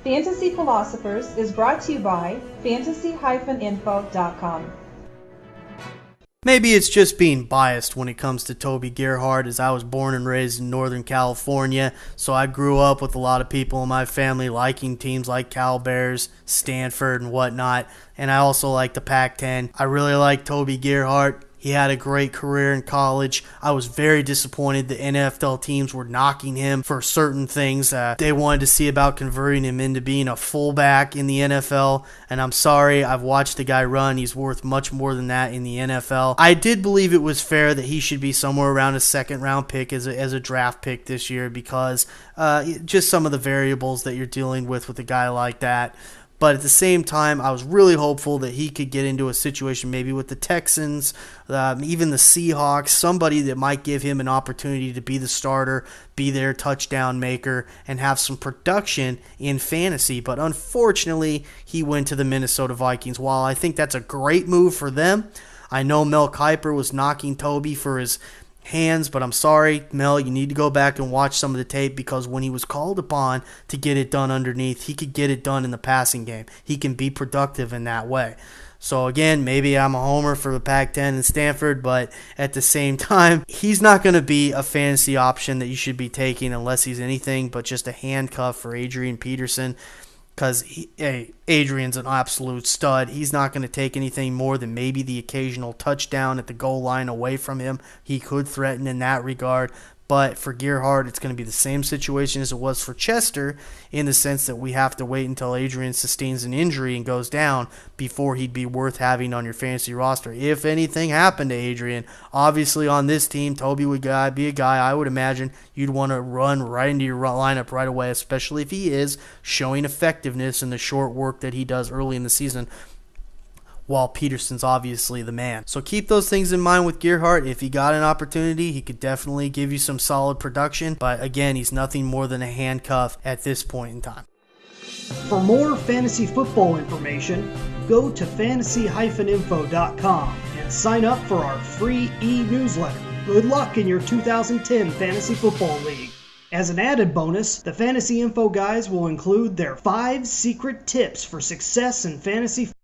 Fantasy Philosophers is brought to you by fantasy-info.com. Maybe it's just being biased when it comes to Toby Gerhart, as I was born and raised in Northern California, so I grew up with a lot of people in my family liking teams like Cal Bears, Stanford, and whatnot, and I also like the Pac-10. I really like Toby Gerhart. He had a great career in college. I was very disappointed the NFL teams were knocking him for certain things they wanted to see about converting him into being a fullback in the NFL. And I'm sorry, I've watched the guy run. He's worth much more than that in the NFL. I did believe it was fair that he should be somewhere around a second-round pick as a draft pick this year because just some of the variables that you're dealing with a guy like that. But at the same time, I was really hopeful that he could get into a situation maybe with the Texans, even the Seahawks, somebody that might give him an opportunity to be the starter, be their touchdown maker, and have some production in fantasy. But unfortunately, he went to the Minnesota Vikings. While I think that's a great move for them, I know Mel Kiper was knocking Toby for his hands, but I'm sorry, Mel, you need to go back and watch some of the tape because when he was called upon to get it done underneath, he could get it done in the passing game. He can be productive in that way. So again, maybe I'm a homer for the Pac-10 and Stanford, but at the same time, he's not going to be a fantasy option that you should be taking unless he's anything but just a handcuff for Adrian Peterson. Because Adrian's an absolute stud. He's not going to take anything more than maybe the occasional touchdown at the goal line away from him. He could threaten in that regard. But for Gerhart, it's going to be the same situation as it was for Chester in the sense that we have to wait until Adrian sustains an injury and goes down before he'd be worth having on your fantasy roster. If anything happened to Adrian, obviously on this team, Toby would be a guy I would imagine you'd want to run right into your lineup right away, especially if he is showing effectiveness in the short work that he does early in the season, while Peterson's obviously the man. So keep those things in mind with Gerhart. If he got an opportunity, he could definitely give you some solid production. But again, he's nothing more than a handcuff at this point in time. For more fantasy football information, go to fantasy-info.com and sign up for our free e-newsletter. Good luck in your 2010 Fantasy Football League. As an added bonus, the Fantasy Info guys will include their 5 secret tips for success in fantasy football.